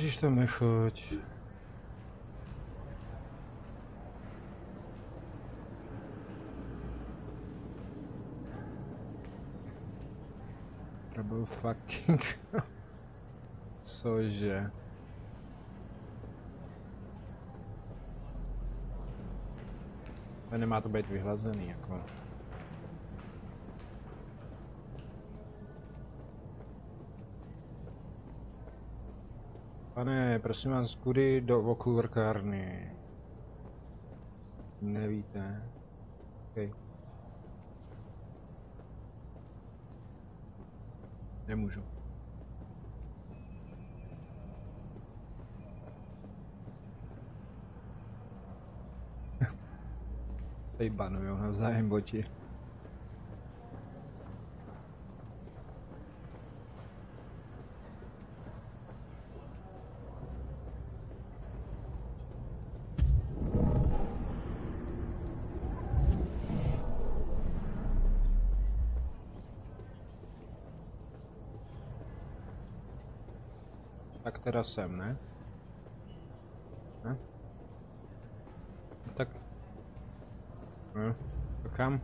Ježiš, tam nechoď. Trouble fucking... Cože? Ale nemá to být vyhlazený, jako... Pane, prosím vás, kudy do okulvrkárny? Nevíte? Okay. Nemůžu. Tady banujou navzájem boti. Tak teda sem, ne? Ne? Tak... No, to kam?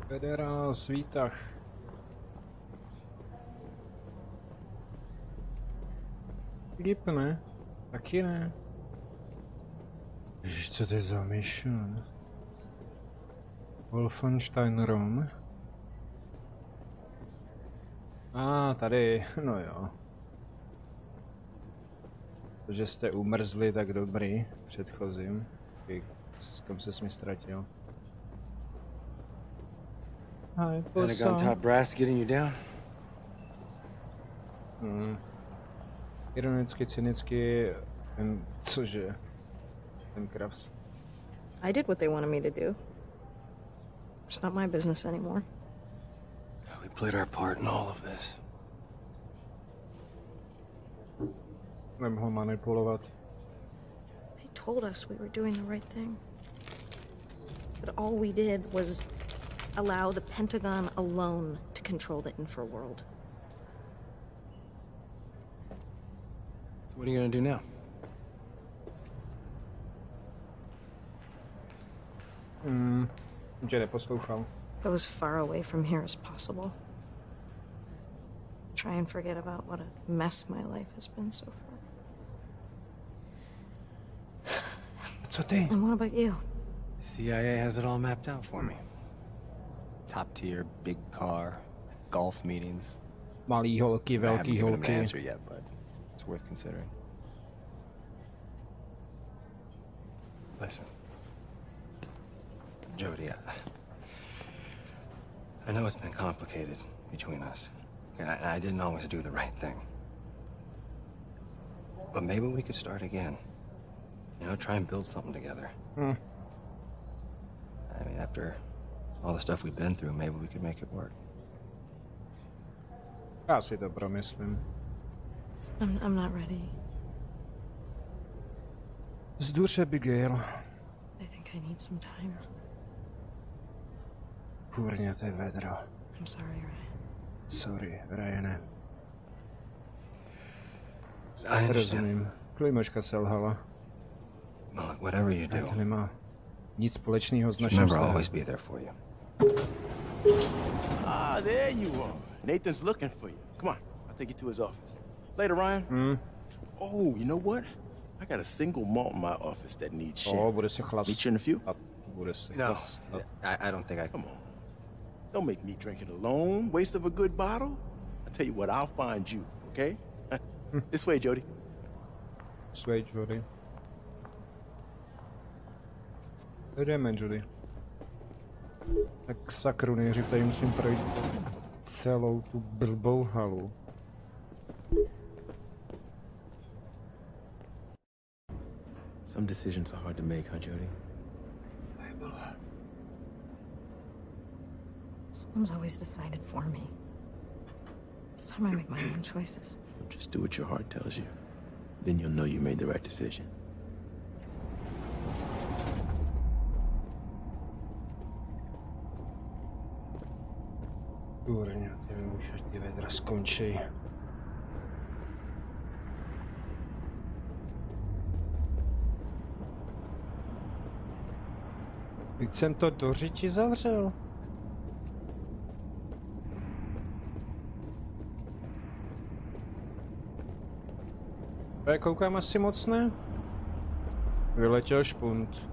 Federál svítach. Filip, ne? Taky ne? Ježiš, co to je za mission? Wolfenstein Rom. Tady, no jo. Protože jste umrzli, tak dobrý, předchozím. Kam ses mi ztratil? Pentagon top brass getting you down? Ironicky, cynicky, cože? Ten Krafts. I did what they wanted me to do. It's not my business anymore. We played our part in all of this. Nemohl manipulovat. They told us we were doing the right thing. But all we did was allow the Pentagon alone to control the Infraworld. So what are you gonna do now? Že neposlouchal. Go as far away from here as possible. Try and forget about what a mess my life has been so far. Co ty? And what about you? The CIA has it all mapped out for me. Top tier, big car, golf meetings. Malý holky, I haven't velký given him an holky. answer yet, but it's worth considering. Listen, Jody, I know it's been complicated between us. I didn't always do the right thing. But maybe we could start again. You know, try and build something together. I mean, after all the stuff we've been through, maybe we could make it work. Já si to promyslím. I'm not ready. Zduš, Abigail. I think I need some time. Kurně, to je vedro. I'm sorry, Ryan. Sorry, Ryane. I understand. Rozumím. Klimoška selhala. Well, whatever you To do, nemá nic společného s naším remember I'll vztahem. always be there for you. Ah, there you are. Nathan's looking for you. Come on, I'll take you to his office. Later, Ryan. Oh, you know what? I got a single malt in my office that needs sharing. Bude se chlastat. Meet you in a few? Bude se No, chlastat. I don't think I can. Come on. Don't make me drink it alone. Waste of a good bottle. I'll tell you what, I'll find you, okay? This way, Jody. Svej, Jody. Jdeme, Judy. Tak sakru, nejdřív tady musím projít celou tu blbou halu. Some decisions are hard to make, huh, Jody? Someone's always decided for me. It's time I make my own choices. Just do what your heart tells you. Then you'll know you made the right decision. Kurňa, ty vedra skončí. Teď jsem to do řiči zavřel. To je, koukám, asi moc ne? Vyletěl špunt.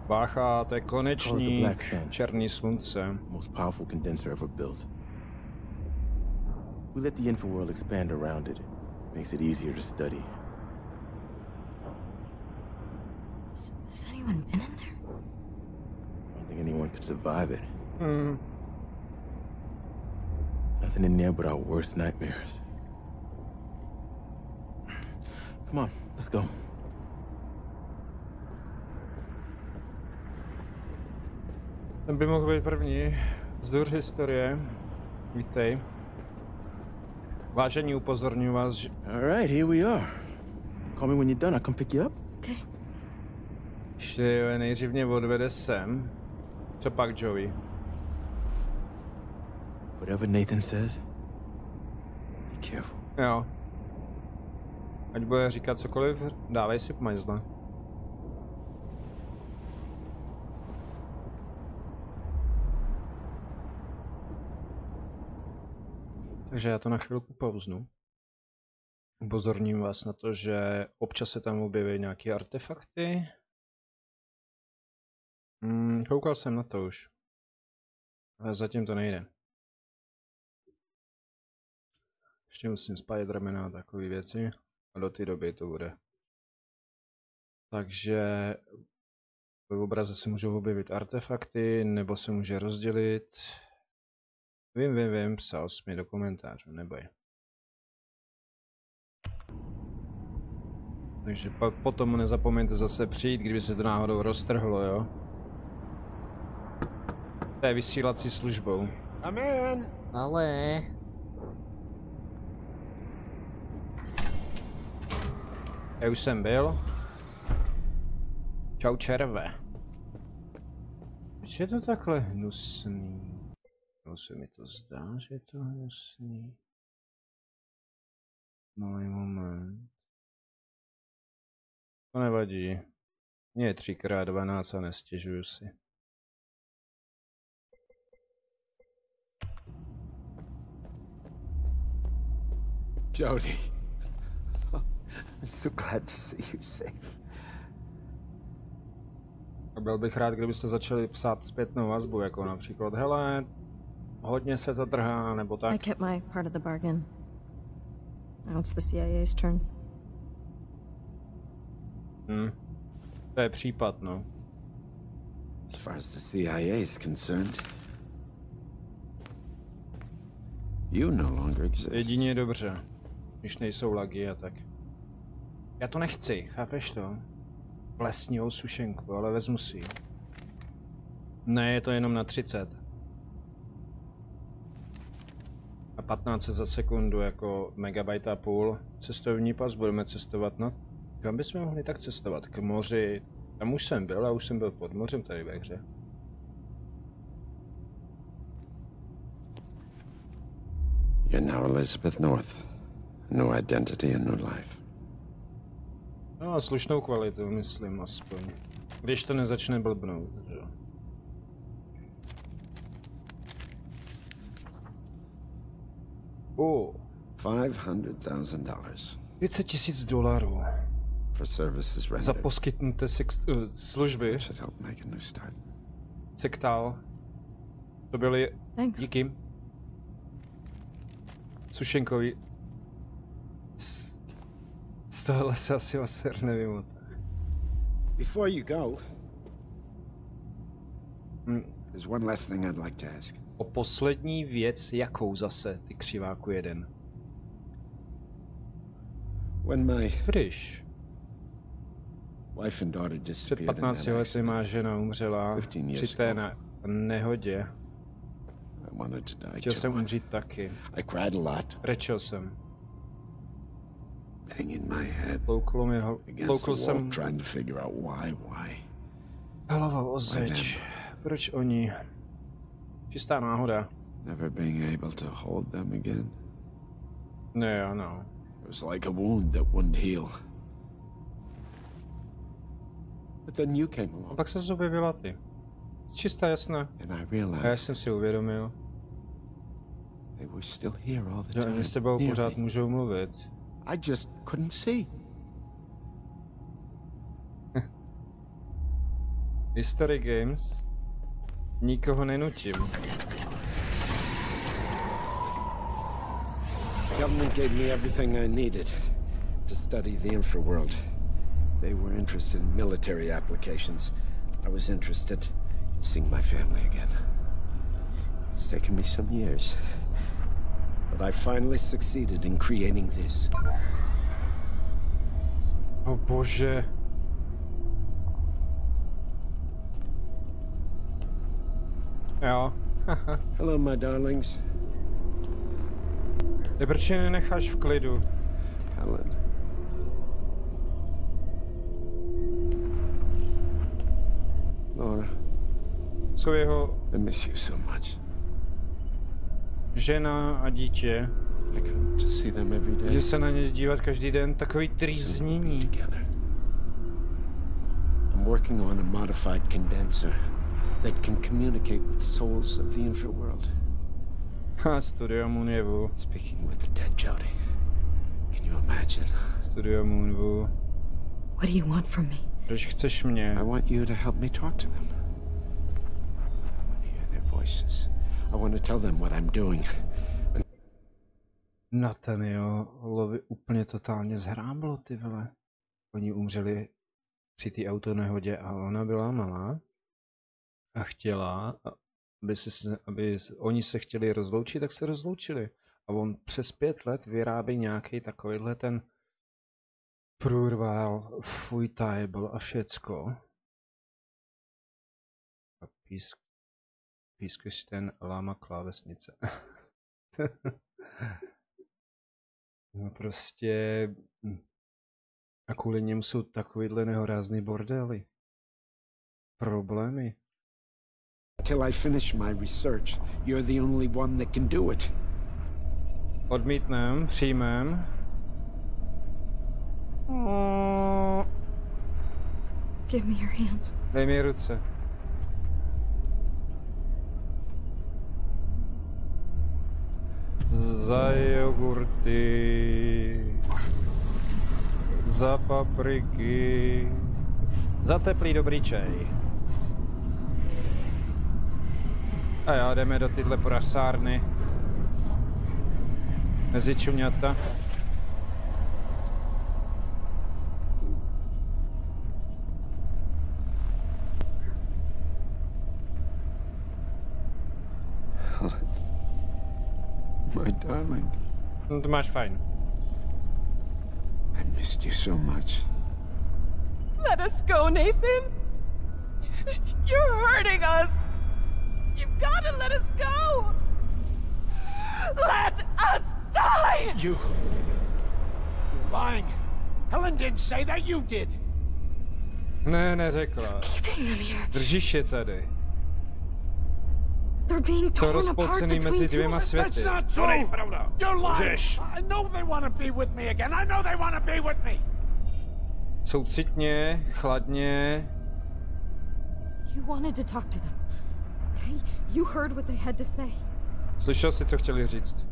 Bácha, to je konečník. Černý slunce. Most powerful condenser ever built. We let the Infraworld expand around it. Makes it easier to study. Has anyone been in there? I don't think anyone could survive it. Nothing in there but our worst nightmares. Come on, let's go. Ten by mohl být první. Vzdur historie. Vítej. Vážení, upozorňuji vás, že... Alright, here we are. Call me when you're done, I'll come pick you up. Ještě nejdřív mě odvede sem. Co pak, Joey? Whatever Nathan says, be careful. Jo. Ať bude říkat cokoliv, dávej si pomajzla. Takže já to na chvilku pauznu. Upozorním vás na to, že občas se tam objeví nějaké artefakty. Koukal jsem na to už. Ale zatím to nejde. Ještě musím Spidermana a takové věci. A do té doby to bude. Takže v obraze se můžou objevit artefakty, nebo se může rozdělit. Vím, psal jsi mi do komentářů, neboj. Takže potom nezapomeňte zase přijít, kdyby se to náhodou roztrhlo, jo? To je vysílací službou. Amen. Ale... Já už jsem byl. Čau červe. Proč je to takhle hnusný? No se mi to zdá, že je to hnusný. Malý moment. To nevadí. Mně je 3x12 a nestěžuju si. Jody. I'm so glad to see you safe. A byl bych rád, kdybyste začali psát zpětnou vazbu, jako například, hele, hodně se to trhá, nebo tak. I kept my part of the bargain. Now it's the CIA's turn. To je případ, no. As far as the CIA is concerned, you no longer exist. Jedině dobře, když nejsou lagy a tak. Já to nechci, chápeš to? Lesního sušenku, ale vezmu si. Ne, je to jenom na 30. A 15 za sekundu, jako megabajt a půl. Cestovní pas, budeme cestovat, no. Kam bychom mohli tak cestovat? K moři. Tam už jsem byl, a už jsem byl pod mořem tady ve hře. You're now Elizabeth North. No identity and no life. No, slušnou kvalitu, myslím, aspoň. Když to nezačne blbnout, že jo. $500,000 $500,000 for services rendered. za poskytnuté služby. Should help make a new start. Sektál. To byly... Thanks. Díky. Sušenkovi. Z tohle se asi oser nevím moc. Before you go, there's one last thing I'd like to ask. O poslední věc, jakou zase, ty křiváku jeden? When my Když wife and daughter před disappeared in 15 that lety accident, má žena umřela 15 years při té ago. nehodě. I wanted to die Chtěl jsem too. umřít taky. I cried a lot, Brečel jsem. banging my head Tloukl against the wall, jsem trying to figure out why. hlavou o zeď. Proč oni? Čistá náhoda. Never being able to hold them again. Ne, ano. It was like a wound that wouldn't heal. But then you came A along, pak se objevila ty. Čistá jasná. and I A já realized jsem si uvědomil, they were still here all the že time. oni s tebou near pořád me. můžou mluvit. I just couldn't see. History Games. Nikoho nenutím. The government gave me everything I needed to study the infraworld. They were interested in military applications. I was interested in seeing my family again. It's taken me some years, but I finally succeeded in creating this. O bože. Jo. Hello, my darlings. Ty proč je nenecháš v klidu? Helen. Laura, Jsou jeho I miss you so much. žena a dítě. I come to see them every day. Můžu se na ně dívat každý den, takový Be trýznění. together. I'm working on a modified condenser that can communicate with souls of the infraworld. Ha, Studio Moonvu. Speaking with the dead Jody. Can you imagine? Studio Moonvu. What do you want from me? Proč chceš mě? I want you to help me talk to them. I want to hear their voices. I want to tell them what I'm doing. Nathanielovi úplně totálně zhráblo, ty vole. Oni umřeli při té autonehodě a ona byla malá a chtěla, aby oni se chtěli rozloučit, tak se rozloučili. A on přes 5 let vyrábí nějaký takovýhle ten průrval, fuj table a všecko. A pískeš ten láma klávesnice. No prostě... A kvůli němu jsou takovýhle nehorázný bordely. Problémy. Until I finish my research, you're the only one that can do it. Odmítnem, přijmem. Give me your hands. Dej mi ruce. Za jogurty. Za papriky. Za teplý dobrý čaj. A já jdeme do tyhle prasárny. Mezi čuňata. My darling. No to máš fajn. I missed you so much. Let us go, Nathan. You're hurting us. You've got to let us go. Let us die. You're lying. Helen didn't say that, you did. Ne, neřekla. Keeping them here. Držíš je tady. They're being Jsou torn apart rozpolcený between mezi two dvěma of us. světy. That's not true. You're lying. Lžeš. I know they want to be with me again. I know they want to be with me. Soucitně, chladně. You wanted to talk to them. Okay? You heard what they had to say. Slyšel jsi, co chtěli říct.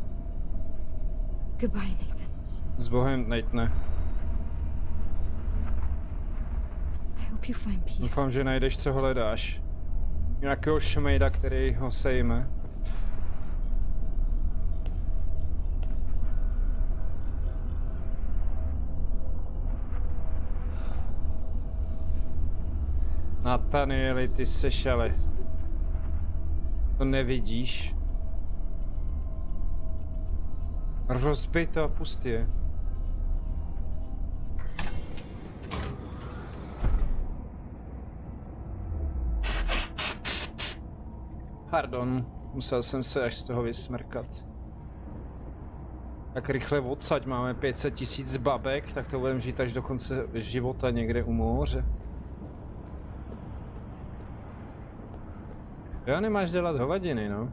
Goodbye, Nathan. S Bohem, Nathane. I hope you find peace. Doufám, že najdeš, co hledáš. Nějakého šmejda, který ho sejme. Nathanieli, ty sešale. To nevidíš? Rozbij to a pust je. Pardon. Musel jsem se až z toho vysmrkat. Tak rychle odsaď, máme 500 000 babek, tak to budeme žít až do konce života někde u moře. Jo, nemáš dělat hovadiny, no.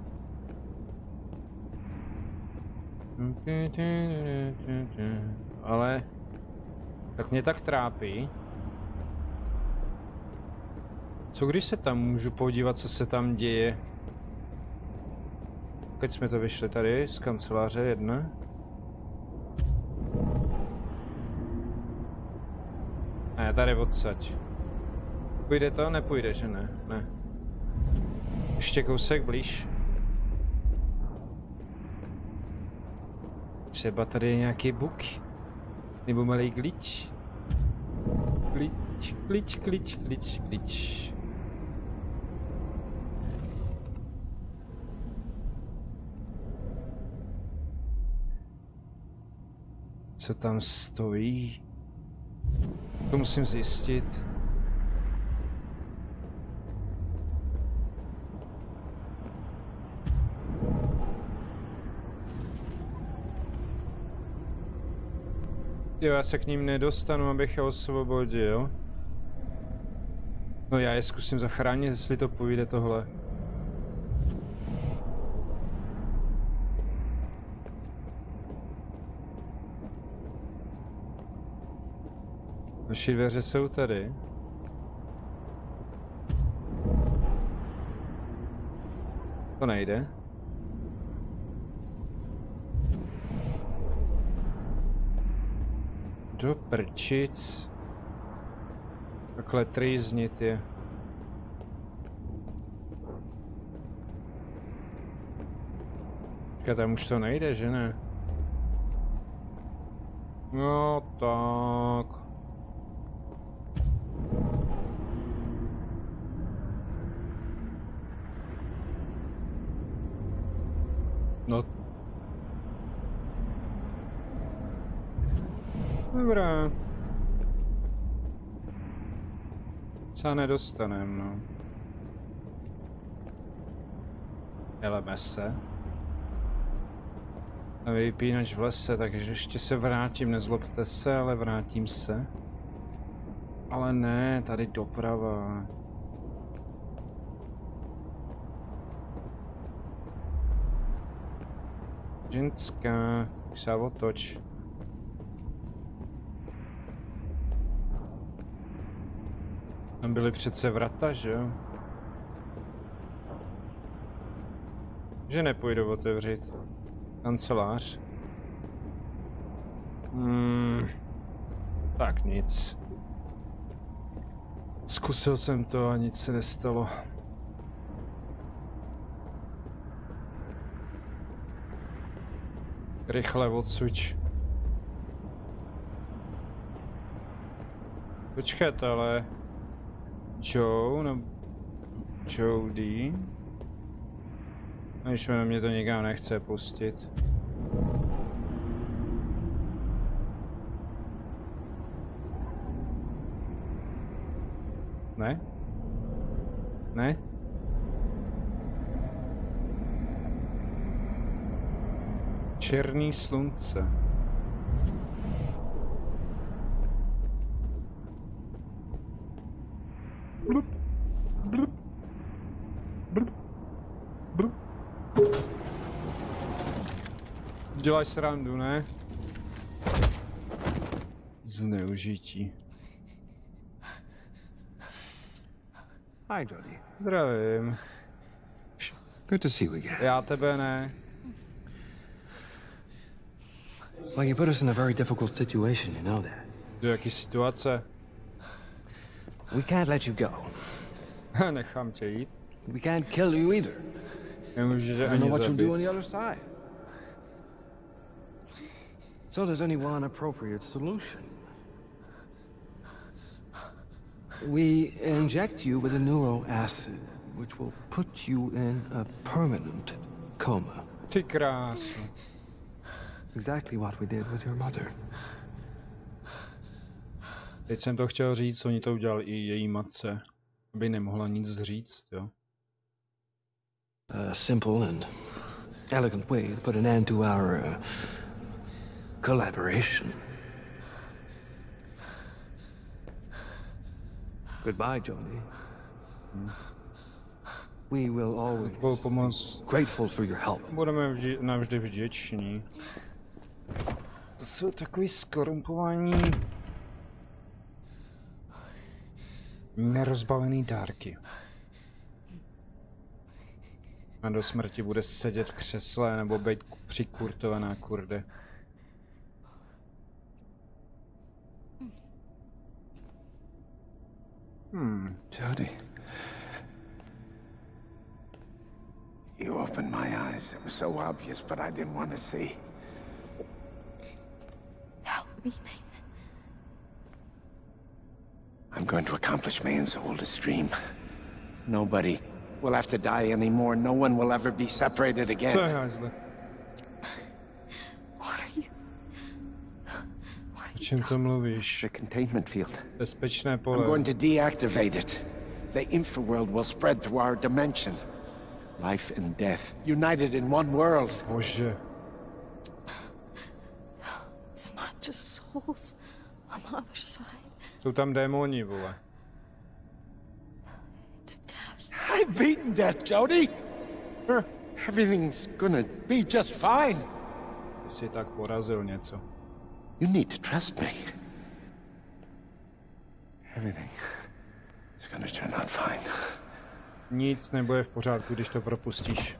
Ale... Tak mě tak trápí. Co když se tam můžu podívat, co se tam děje? Keď jsme to vyšli tady z kanceláře 1. Ne, tady odsaď. Půjde to? Nepůjde, že ne? Ne. Ještě kousek blíž. Třeba tady je nějaký buk. Nebo malý glitch. Glitch. Co tam stojí? To musím zjistit. Jo, já se k ním nedostanu, abych je osvobodil. No já je zkusím zachránit, jestli to půjde tohle. Naši dveře jsou tady. To nejde. Do prčic. Takhle trýznit je. Tam už to nejde, že ne? No tak. No. Dobrá. Co nedostanem, no. Jeleme se. A vypínač v lese, takže ještě se vrátím, nezlobte se, ale vrátím se. Ale ne, tady doprava. Ženská, už se otoč. Tam byly přece vrata, že jo? Že nepůjdu otevřít. Kancelář. Tak nic. Zkusil jsem to a nic se nestalo. Rychle odsuď. Počkejte, ale... Joe, no... Jody... A když mě to nikam nechce pustit. Ne? Ne? Černý slunce. Blup. Blup. Blup. Blup. Děláš srandu, ne? Zneužití. Hi, Jody. Zdravím. Good to see you again. Já tebe ne. Well, you put us in a very difficult situation, you know that. Do jaký situace? We can't let you go. Nechám tě jít. We can't kill you either. Nemůžeš I don't ani know what you'll do on zabít. the other side. So there's only one appropriate solution. We inject you with a neuroacid, which will put you in a permanent coma. Ty krásu. Exactly what we did with your mother. Teď jsem to chtěl říct, oni to udělali i její matce. Aby nemohla nic říct, jo. A simple and elegant way to put an end to our collaboration. Goodbye, Jody. We will always Tvou pomoc grateful for your help. budeme navždy vděční. To jsou takový skorumpovaní nerozbavený dárky. A do smrti bude sedět v křesle nebo být přikurtovaná kurde. Jody. You opened my eyes. It was so obvious, but I didn't want to see. Help me, Nathan. I'm going to accomplish man's oldest dream. Nobody will have to die anymore. No one will ever be separated again. Co je hajzle? What are you? O čem to mluvíš? The containment field. Bezpečné I'm pole. going to deactivate it. The infraworld will spread through our dimension. Life and death, united in one world. Bože. It's not just souls on the other side. Jsou tam démoni, vole. It's death. I've beaten death, Jody. Everything's gonna be just fine. Ty jsi tak porazil něco. You need to trust me. Everything is gonna turn out fine. Nic nebude v pořádku, když to propustíš.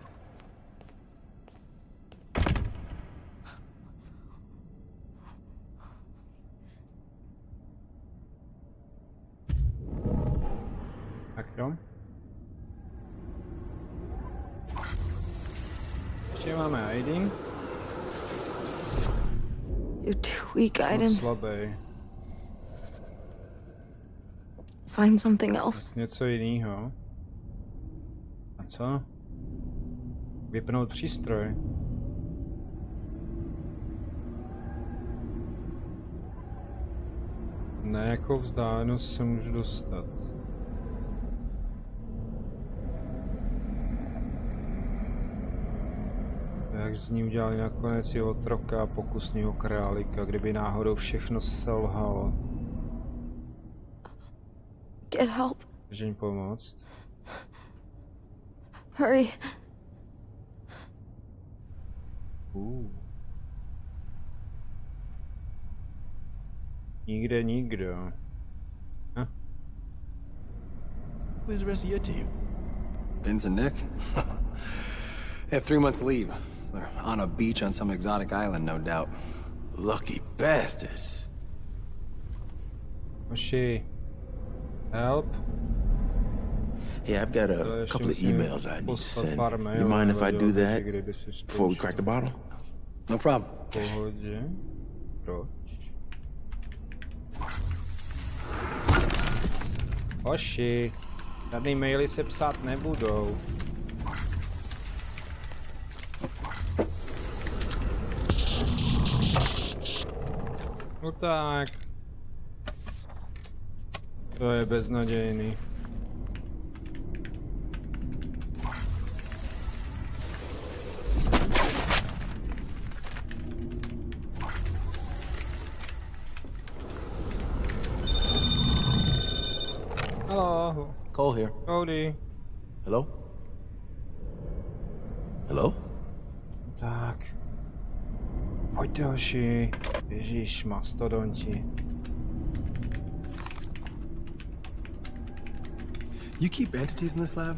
Tak jo. Ještě máme Aiden. You're too weak, Moc Aiden. slabý. Find something else. Něco jiného. A co? Vypnout přístroj. Na jakou vzdálenost se můžu dostat? Jak z ní udělali nakonec i otroka a pokusného králíka, kdyby náhodou všechno selhalo. Get help. Může jim pomoct? Hurry. Nikde nikdo. Where's the rest of your team? Vince and Nick? They have 3 months leave. They're on a beach on some exotic island, no doubt. Lucky bastards. Hoši. Help. Hey, I've got a couple of emails I need to send. You mind if I do that before we crack the bottle? No problem. Pohodě. Proč? Hoši. Žádný maily se psát nebudou. No tak. To je beznadějný. Hello. Cole here. Cody. Hello? Hello? Tak. Pojďte, hoši. Ježíš, mastodonti. You keep entities in this lab?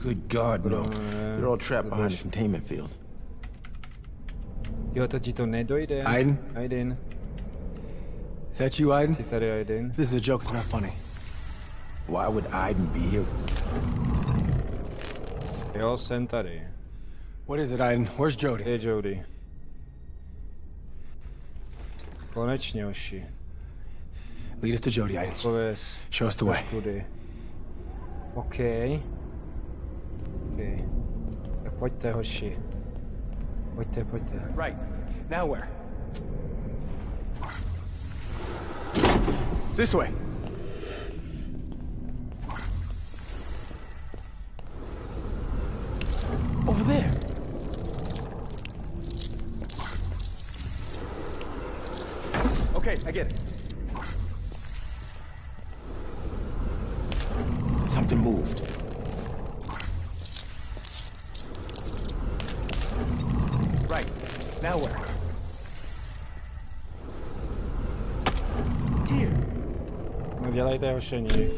Good God, no. They're all trapped behind the containment field. Jo, to ti to nedojde. Aiden? Aiden. Is that you, Aiden? Jsi tady, Aiden. This is a joke, it's not funny. Why would Aiden be here? Jo, jsem tady. What is it, Aiden? Where's Jody? Kde je Jody? Konečně, hoši. Lead us to Jody, Aiden. Pověz. Show us the way. Kudy. OK. Tak pojďte, hoši. Pojďte. Right. Now where? This way. Over there. Okay, I get it. Something moved. Right. Now where? Here. No dělejte hošení.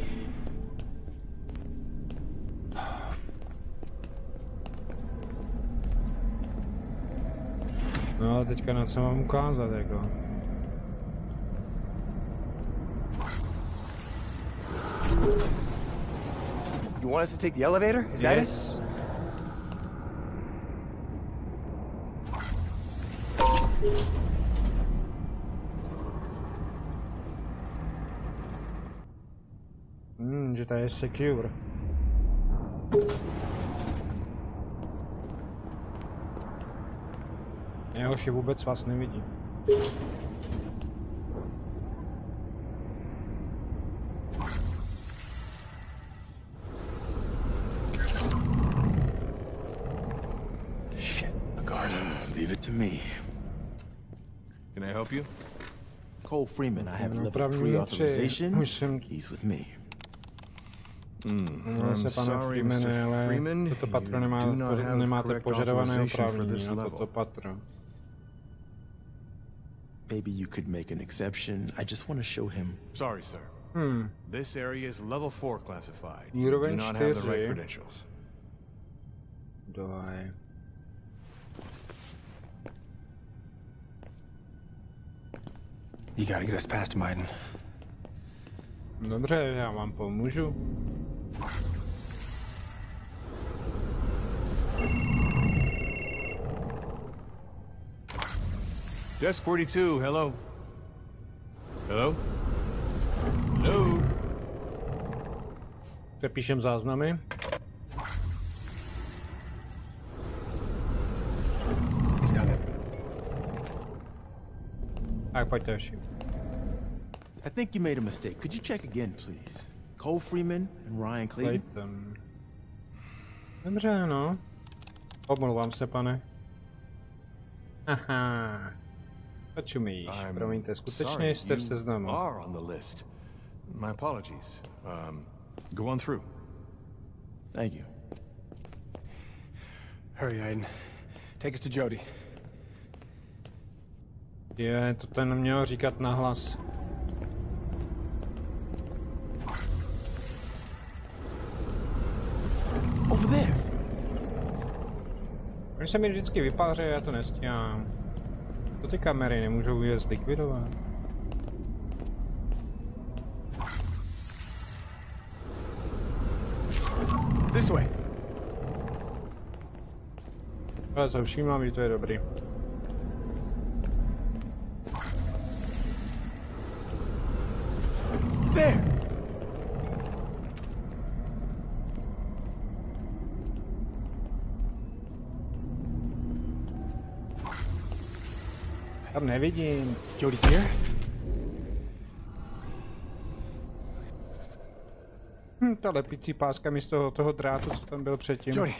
No ale teďka na co mám ukázat, jako. You want us to take the elevator? Is that it? Yes. Že to je secure. Jehož je vůbec vás nevidí. Shit, a guard. Leave it to me. Can I help you? Cole Freeman, I have No, level pravda 3 tři. authorization. Už jsem... He's with me. Omlouvám se, pane Freemane, ale toto patro nemáte požadované oprávnění na toto patro. Maybe you could make an exception. I just want to show him. Sorry, sir. This area is level 4 classified. Úroveň You do not have the 4. right credentials. Dohaj. You gotta get us past him, Aiden. Dobře, já vám pomůžu. Desk 42, hello. Hello? Hello? Přepíšem záznamy. He's done it. Tak pojďte ještě. I think you made a mistake. Could you check again, please? Cole Freeman and Ryan Clayton? Clayton. Dobře, no. Omlouvám se, pane. Haha. Počumíš, promiňte, skutečně jste v seznamu. Are on the list. My apologies. Go on through. Thank you. Hurry, Aiden. Take us to Jody. Je, to ten měl říkat nahlas. Over there. Oni se mi vždycky vypáří, já to nestíhám. To ty kamery nemůžou je zlikvidovat. This way. Ale se všímám, že to je dobrý. There. Tam nevidím. Jody's here? Ta lepící páska místo toho drátu, co tam byl předtím. Jody.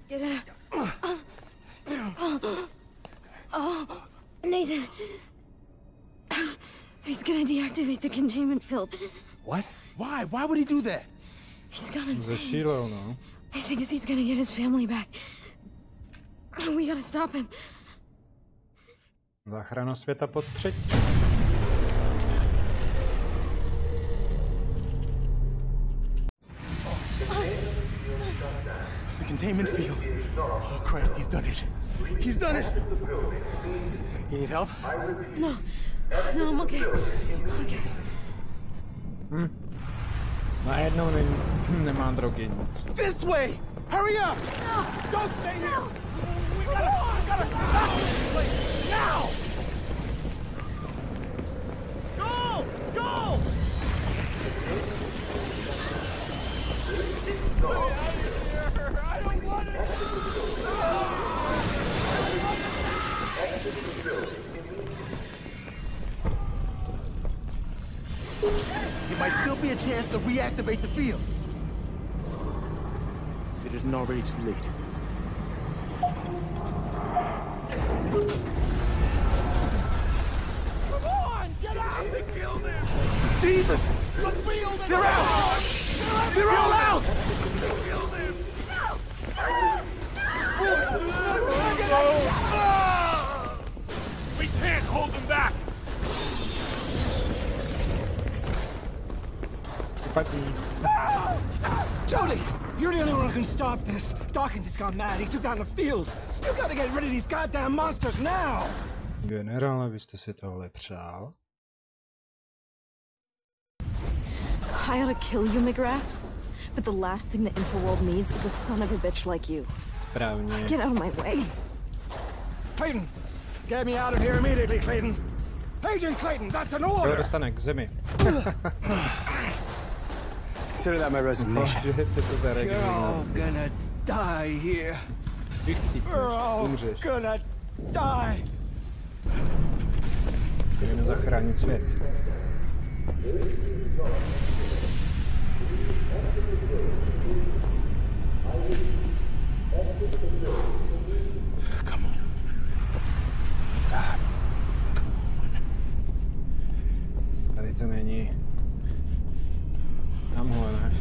Get out. Oh, Nathan. He's gonna deactivate the containment field. What? Why? Why would he do that? He's gone Ze insane. šílou, no. He thinks he's gonna get his family back. We gotta stop him. Záchrana světa pod třetí. The containment field. Oh, Christ, he's done it. He's done it. You need help? No, I'm okay. Okay. Najednou nemám drogy nic. This way. Hurry up. Don't stay here. We gotta stop this place now. Go! Go! I don't want it. There might still be a chance to reactivate the field. If it is isn't already too late. Come on, get out! They killed him! Jesus! They're out! They're all out! They killed him! We can't hold them back! Jody, you're the only one who can stop this. Dawkins has gone mad. He took down the field. You gotta get rid of these goddamn monsters now. Generále, vy jste si tohle přál? I ought to kill you, McGrath. But the last thing the Infraworld needs is a son of a bitch like you. Správně. Get out of my way. Clayton, get me out of here immediately, Clayton. Agent Clayton, that's an Jo, order. dostane k zemi. Consider that my resignation. Můžete to za You're all resignaci. gonna die here. Když cítíš, We're all umřeš. gonna die. Jdeme zachránit svět. Come on. God. Tady to není. Tamhle, ne?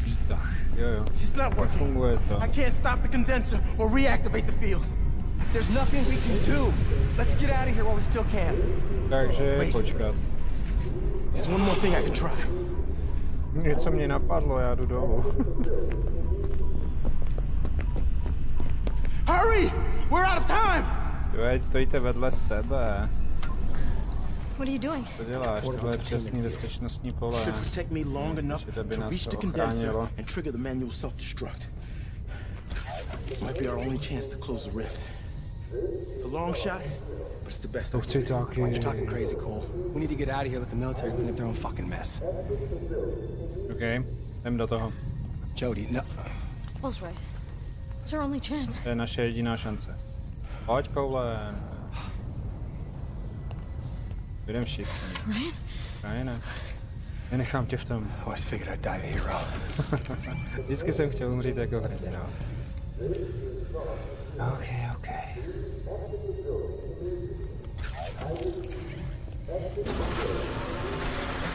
Výtah. Jo. It's not working. Funguje to. I can't stop the condenser or reactivate the field. There's nothing we can do. Let's get out of here while we still can. Takže Wait. počkat. There's one more thing I can try. Něco mě napadlo, já jdu dolů. Hurry! We're out of time! Jo, ať stojíte vedle sebe. What are you doing? Co děláš? Tohle je přesný bezpečnostní pole. Should protect me long enough Že by to nás reach to the condenser ochránilo. and trigger the manual self-destruct. Might be our only chance to close the rift. It's a long shot, but it's the best. To chci taky. You're talking crazy, Cole. We need to get out of here, let the military clean up their own fucking mess. OK, jdem do toho. Jody, no. Paul's right. It's our only chance. To je naše jediná šance. Pojď, Koule. Jdem všichni. Right? Ne. Nenechám tě v tom. I always figured I'd die a hero. Vždycky jsem chtěl umřít jako hrdina. OK.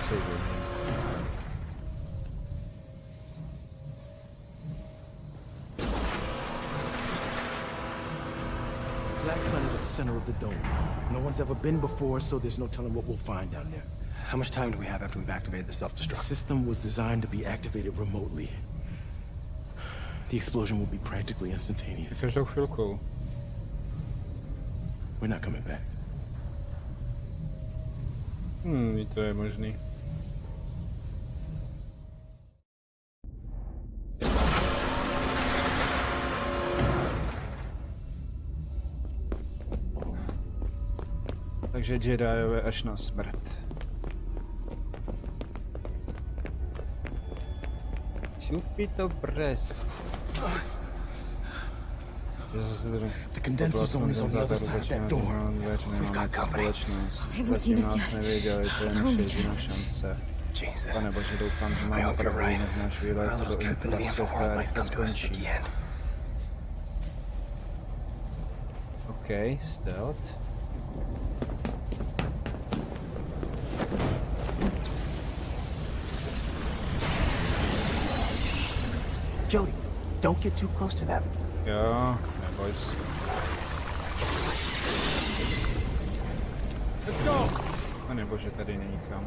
Co je? Black Sun is at the center of the dome. No one's ever been before, so there's no telling what we'll find down there. How much time do we have after we've activated the The self-destruct? system was designed to be activated remotely. The explosion will be practically instantaneous. Každou chvilku. We're not coming back. To je možný. Takže Jediové až na smrt. Čupito prst. The condenser zone is on the other side of that door. We've got company. haven't seen us yet. Nevěděli, to je It's our naše only jediná chance. šance. Jesus. Pane bože, doufám, že I máme hope you're pravdu, right. než náš výlet Our do little trip into the Infraworld might come to us at the end. OK, stealth. Jody, don't get too close to them. Jo, neboj se. Let's go! Pane bože, tady není kam.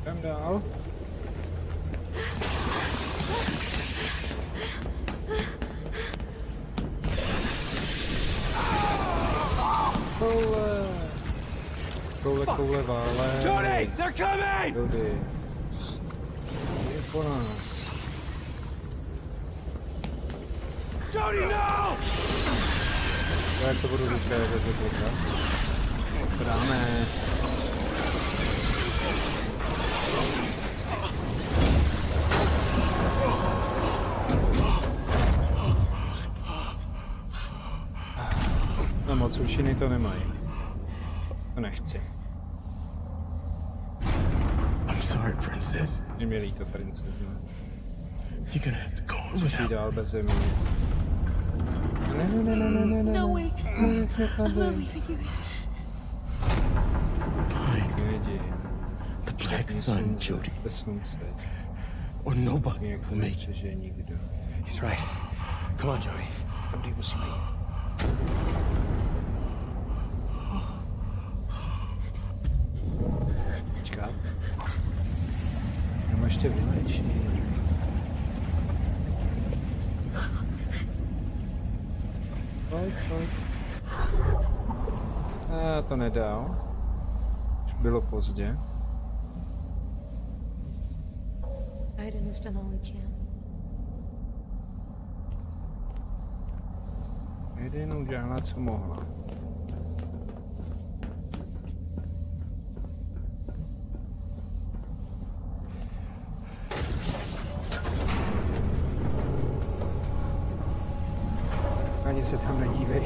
Jdem dál. Koule, vále. Jody, they're coming! Jody. Je po nás. Jody, no! Já se budu říkat, jak je to klika. To dáme. No moc účinný to nemají. To nechci. I'm sorry, princess. Je mi líto, princezna. You're gonna have to go on Musíš without. dál bez zemí. Ne. No, wait. I'm not leaving you. Fine. Jdi. The black sun, Jody. Bez slunce. Or nobody Jak will make it. nepřežije nikdo. He's right. Come on, Jody. Tady musíme jít. Počkat. Jenom ještě vylečí. Pojď. To nedal. Už bylo pozdě. Aiden has done all he can. Aiden udělala, co mohla. Ani se tam nedívej.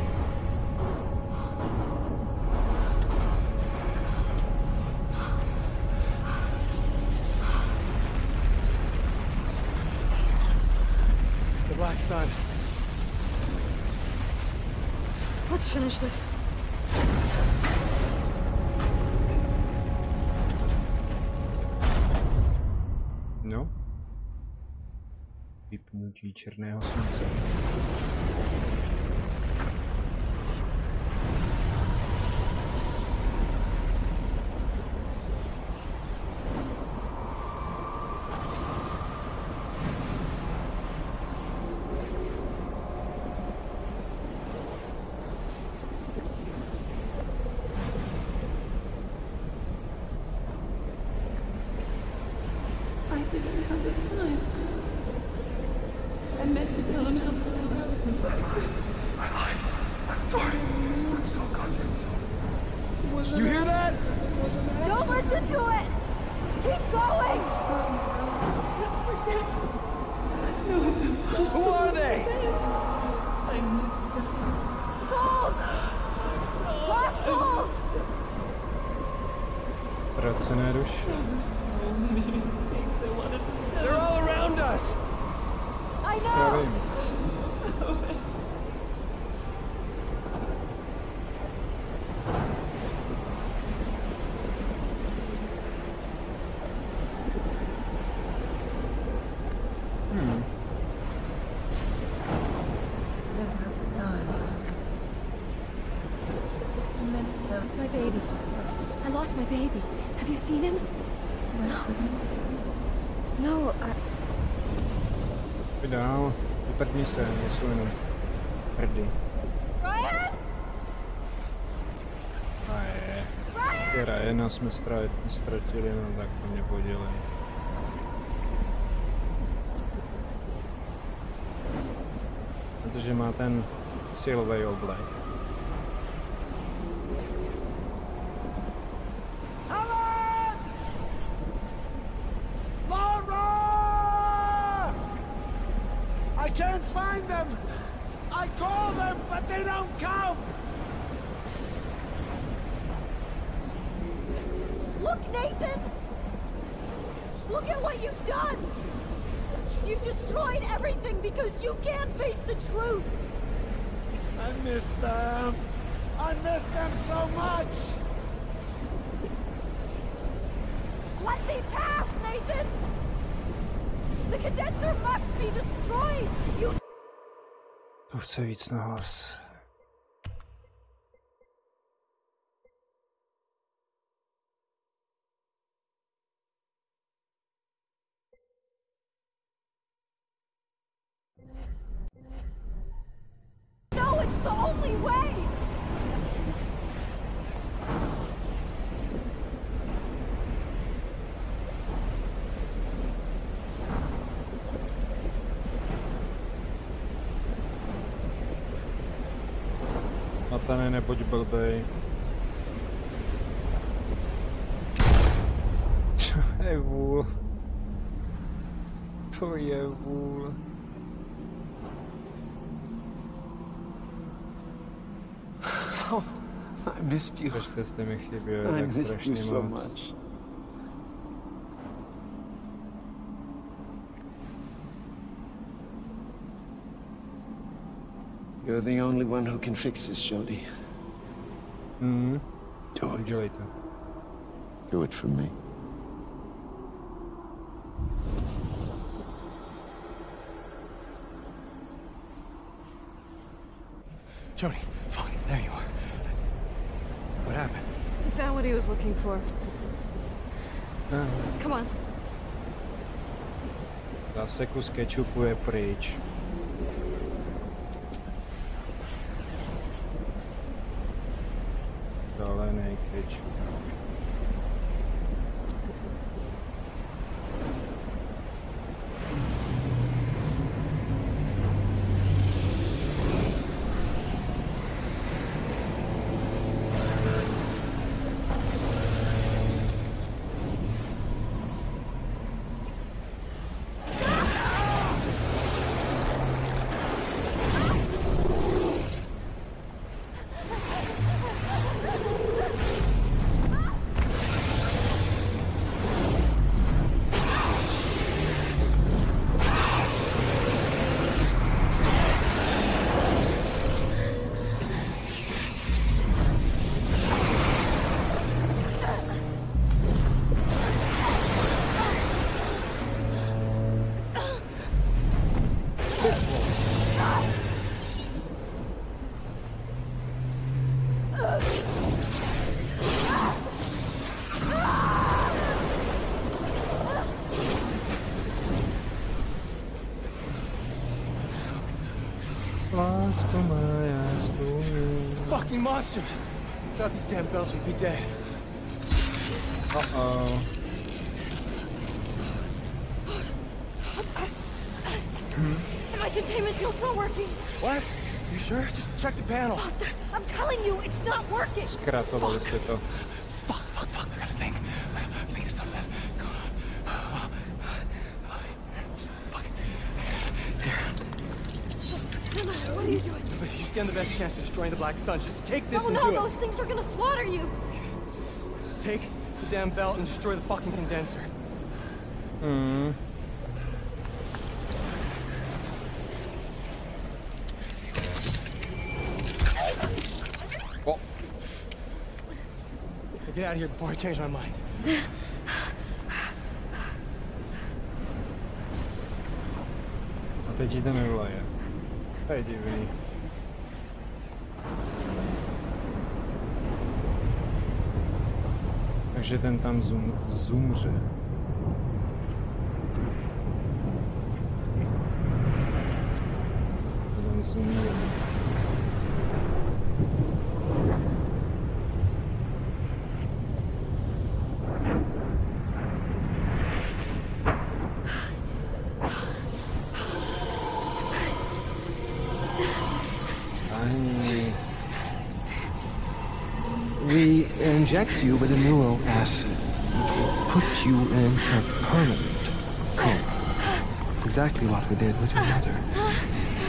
The black sun. Let's finish this. No. Vypnutí černého slunce. I didn't have the time. I meant to tell him something. I'm sorry. You hear that? Don't listen to it! Keep going! Who are they? Souls! Lost souls! Ztracené duše. They're all around us. I Já know! vím. My baby. I lost my baby. Have you seen him? No, Pojď dál. Vyprdni se, nejsou jenom prdy. Ryan? A je. Ty Ryana jsme ztratili, no tak to mě podělej. Protože má ten silový oblek. Laura! I can't find them. I call them, but they don't come. Look, Nathan! Look at what you've done! You've destroyed everything because you can't face the truth! I miss them. I miss them so much. Let me pass, Nathan! The condenser must be destroyed! You... To chce víc na hlas. No, it's the only way! nestane, nebuď blbej. To je vůl. To je vůl. Oh, I missed you. Prostě jste mi chyběli I tak missed you strašně so moc. much. You're the only one who can fix this, Jody. Do it. Udělej to. Do it for me. Jody, fuck, there you are. What happened? He found what he was looking for. Come on. Zase kus kečupu je pryč. Zelený kečup. Lásko má jasnou. Fucking monsters! Thought these damn belts would be dead. Uh-oh. My containment field's not working. What? You sure? Check the panel. I'm telling you, it's not working. Zkratovali jste to. Fuck, I gotta think. Think of something. Go on. Fuck. No, what are you doing? You stand the best chance of destroying the Black Sun. Just take this and No, do it. those things are gonna slaughter you. Take the damn belt and destroy the fucking condenser. Oh. Get out of here before I change my mind. A teď jí to nevlaje. To je divný. Takže ten tam zumře. Ten zumře. We inject you with a neuro acid, which will put you in a permanent coma. Exactly what we did with your mother.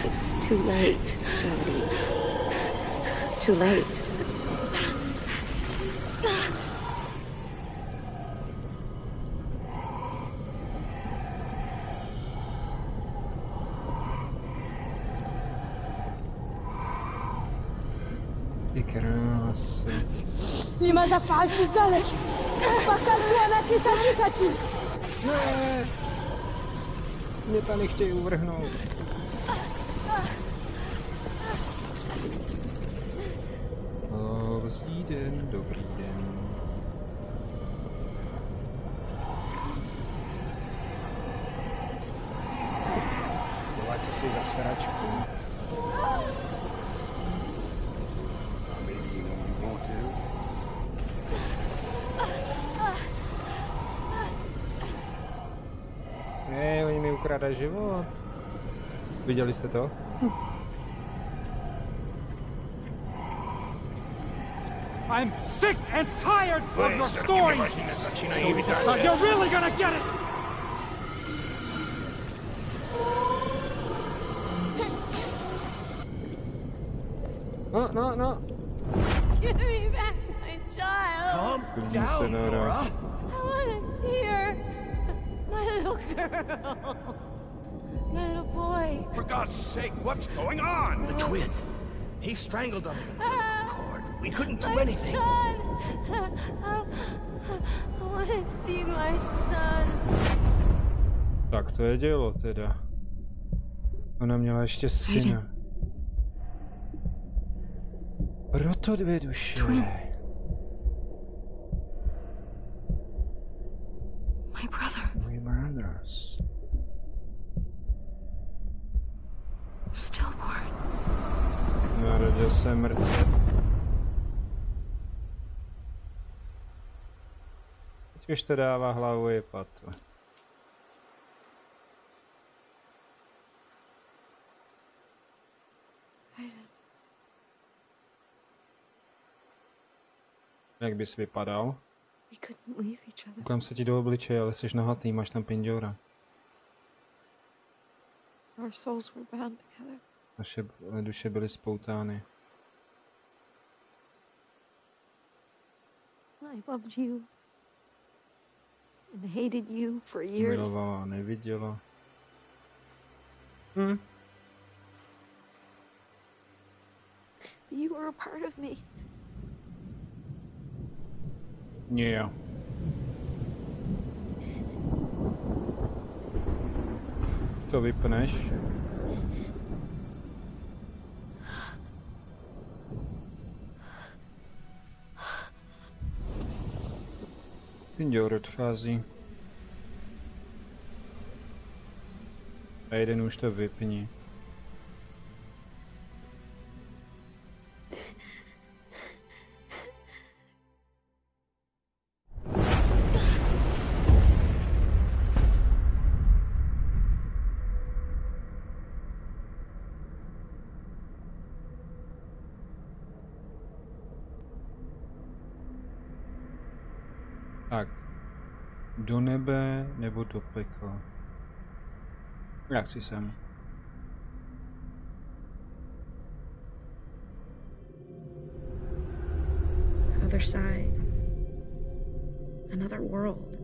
It's too late, Jody. It's too late. Ty krásy. لماذا فعلت ذلك؟ فكرت أنك ستقتل. Ne! Mě to nechtějí uvrhnout. Dobrý den, dobrý den. Dělat si za sračku. Oni mi ukrádají život. Viděli jste to? I'm sick and tired of your stories! So you're really gonna get it! No. Give me back my child! Calm down, Nora. I want to see her. My little girl. My little boy. For God's sake, what's going on? The twin. He strangled him. Cord. We couldn't do My anything. son. I want to see my son. Tak to je dělo teda. Ona měla ještě syna. Proto 2 duše. My brother. My brothers. Stillborn. Narodil se mrtvý. Teď už to dává hlavu i patu. Jak bys vypadal? We couldn't leave each other. Koukám se ti do obličeje, ale jsi nahatý, máš tam pinďora. Our souls were bound together. Naše duše byly spoutány. I loved you and hated you for years. Milovala, neviděla. You were a part of me. Yeah. To vypneš. Pinďour odchází. A jeden už to vypni. Tak, do nebe nebo do pekla? Jak si sem? Other side. Another world.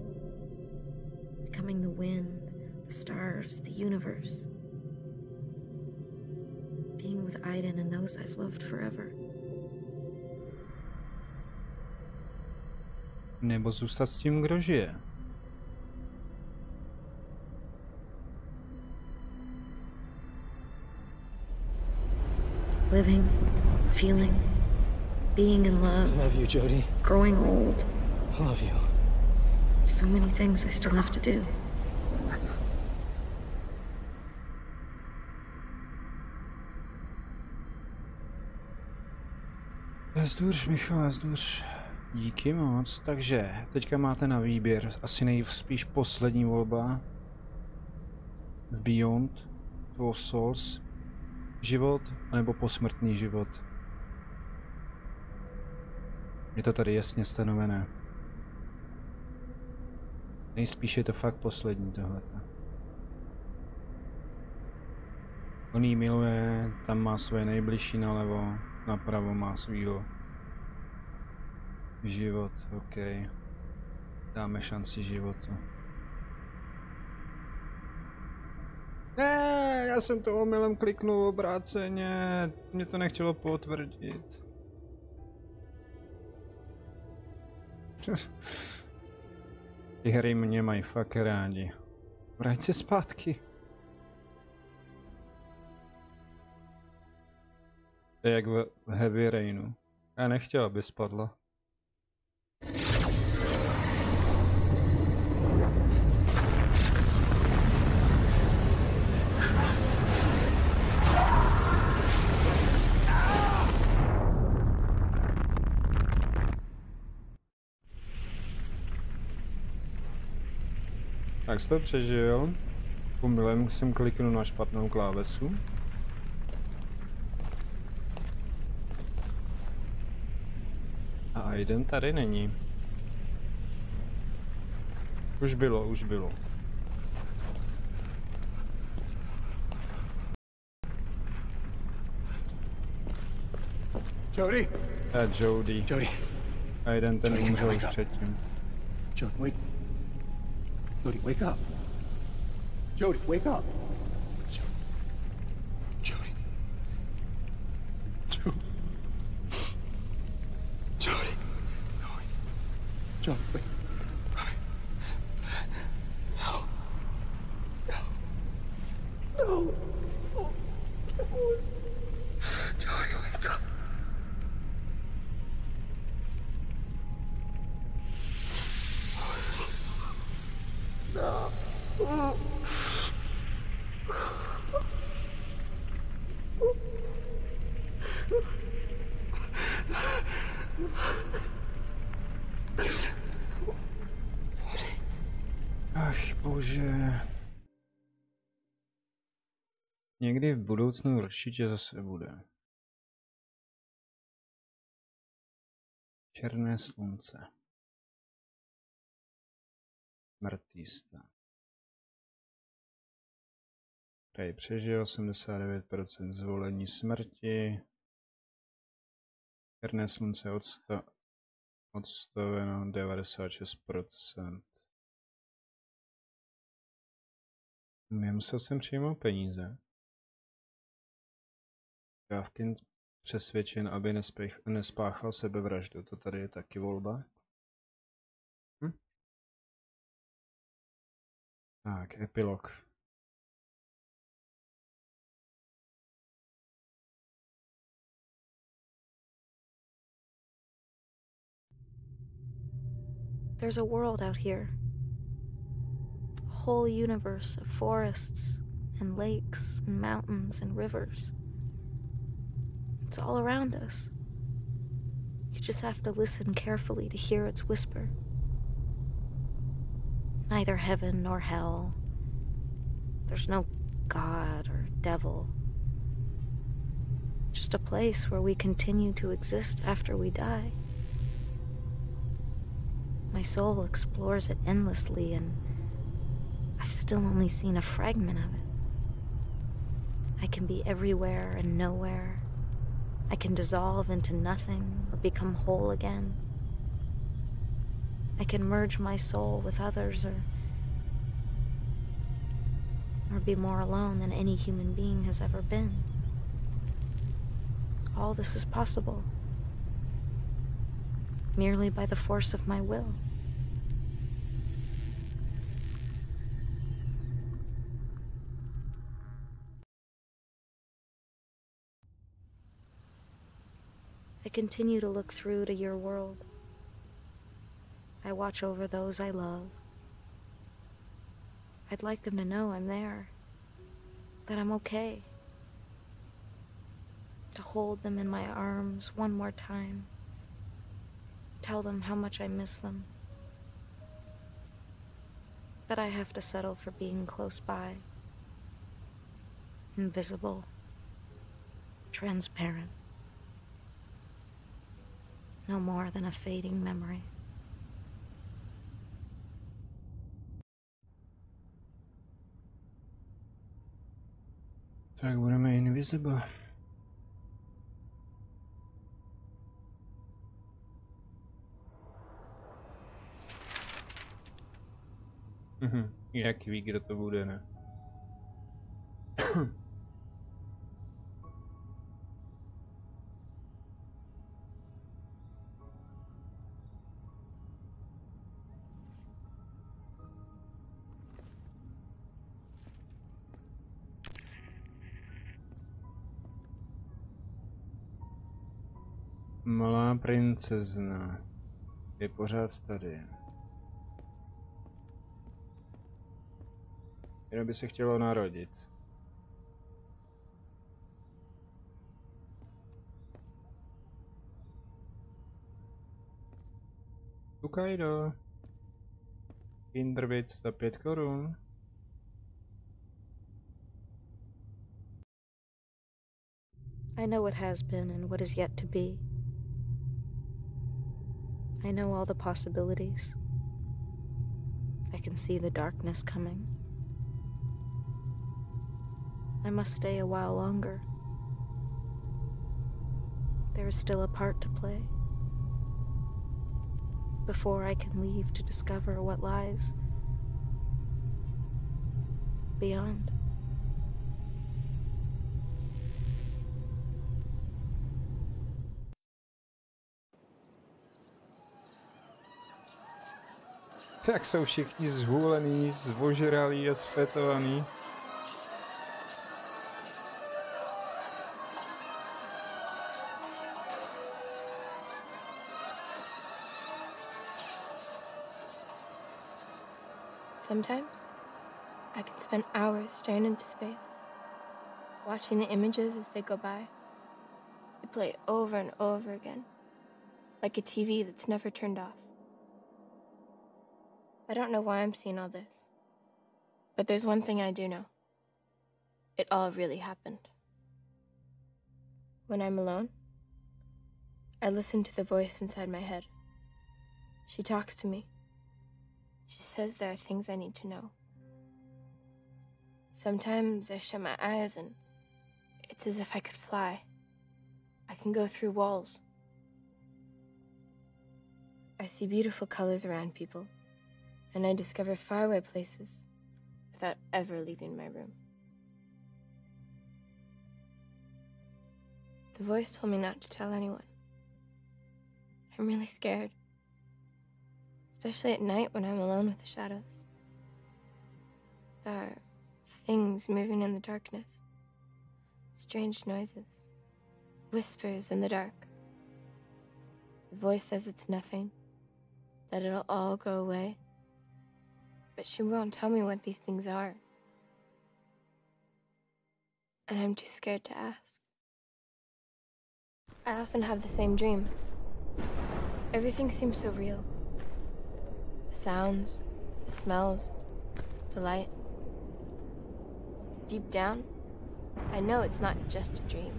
Becoming the wind, the stars, the universe. Being with Aiden and those I've loved forever. Nebo zůstat s tím, kdo žije. Living, feeling, being in love. I love you, Jodie. Growing old. I love you. So many things I still have to do. Zdůř, Michale, zdůř. Díky moc. Takže, teďka máte na výběr. Asi nejspíš poslední volba. Z Beyond, Two Souls. Život, anebo posmrtný život. Je to tady jasně stanovené. Nejspíš je to fakt poslední tohleto. On jí miluje, tam má svoje nejbližší nalevo, napravo má svýho. Život, OK. Dáme šanci životu. Ne, já jsem to omylem kliknul obráceně, mě to nechtělo potvrdit. Ty hry mě mají fakt rádi. Vrať se zpátky. To je jak v Heavy Rainu. Já nechtěl, aby spadla. Tak jsi to přežil. Pomylem jsem kliknul na špatnou klávesu. A Aiden tady není. Už bylo, už bylo. Jody? Jody. Jody. Aiden ten umřel už předtím. Jody, wake. Jody, wake up. Jody, wake up. Jody. Jody. Jody. Jody, wait. No. No. No. Oh. Jody, wake up. No. Ach bože. Někdy v budoucnu určitě zase bude. Černé slunce. Mrtvý stát. Ray přežil 89% zvolení smrti. Černé slunce odstaveno 96%. Musel jsem přijmout peníze. Dávkin přesvědčen, aby nespáchal sebevraždu. To tady je taky volba. Tak, epilog. There's a world out here. A whole universe of forests and lakes and mountains and rivers. It's all around us. You just have to listen carefully to hear its whisper. Neither heaven nor hell. There's no God or devil. Just a place where we continue to exist after we die. My soul explores it endlessly, and I've still only seen a fragment of it. I can be everywhere and nowhere. I can dissolve into nothing or become whole again. I can merge my soul with others or be more alone than any human being has ever been. All this is possible merely by the force of my will. I continue to look through to your world. I watch over those I love. I'd like them to know I'm there, that I'm okay. To hold them in my arms one more time. Tell them how much I miss them. But I have to settle for being close by. Invisible. Transparent. No more than a fading memory. Tak budeme invisible. Jak ví, kdo to bude, ne? Malá princezna je pořád tady. Jenom by se chtělo narodit. Tukajdo. Kinderbic za 5 korun. I know what has been and what is yet to be. I know all the possibilities. I can see the darkness coming. I must stay a while longer. There is still a part to play. Before I can leave to discover what lies beyond. Jak jsou všichni zhulený, zvožralí a sfetovaný. Sometimes, I can spend hours staring into space, watching the images as they go by. They play over and over again, like a TV that's never turned off. I don't know why I'm seeing all this, but there's one thing I do know. It all really happened. When I'm alone, I listen to the voice inside my head. She talks to me. She says there are things I need to know. Sometimes I shut my eyes and it's as if I could fly. I can go through walls. I see beautiful colors around people, and I discover faraway places without ever leaving my room. The voice told me not to tell anyone. I'm really scared. Especially at night when I'm alone with the shadows. There are things moving in the darkness. Strange noises. Whispers in the dark. The voice says it's nothing. That it'll all go away. But she won't tell me what these things are. And I'm too scared to ask. I often have the same dream. Everything seems so real. The sounds, the smells, the light. Deep down, I know it's not just a dream.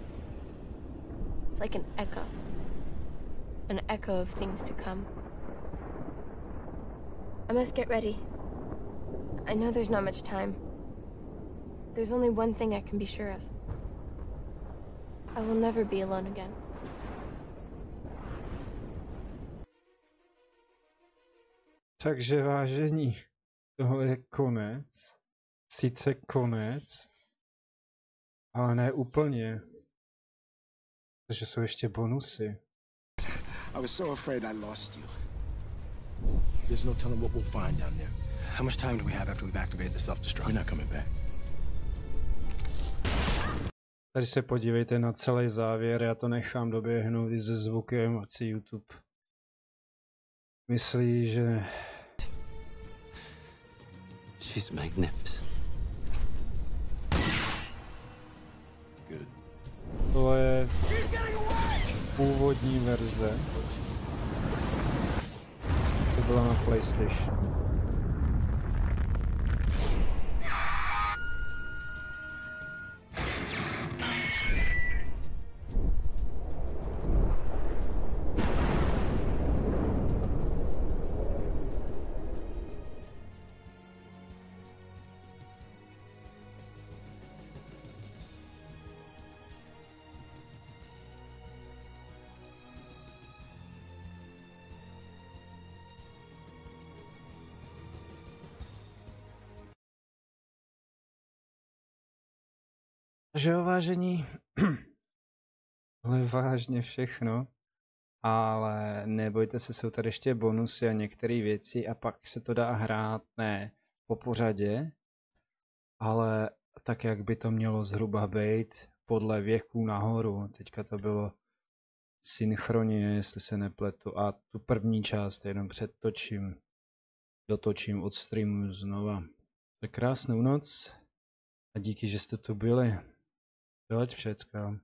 It's like an echo of things to come. I must get ready. I know there's not much time. There's only one thing I can be sure of. I will never be alone again. Takže vážení, tohle je konec. Sice konec, ale ne úplně. Protože jsou ještě bonusy. I was so afraid I lost you. There's no telling what we'll find down there. How much time do we have after we've activated the self-destruct? We're not coming back. Tady se podívejte na celý závěr, já to nechám doběhnout i ze zvukem, ať si YouTube myslí, že... She's magnificent. Good. Tohle je původní verze, co byla na PlayStation. Takže jo, vážení, tohle je vážně všechno, ale nebojte se, jsou tady ještě bonusy a některé věci a pak se to dá hrát ne po pořadě, ale tak, jak by to mělo zhruba být podle věků nahoru. Teďka to bylo synchronně, jestli se nepletu, a tu první část jenom dotočím od streamu znova. Tak krásnou noc a díky, že jste tu byli. Byleť všecko.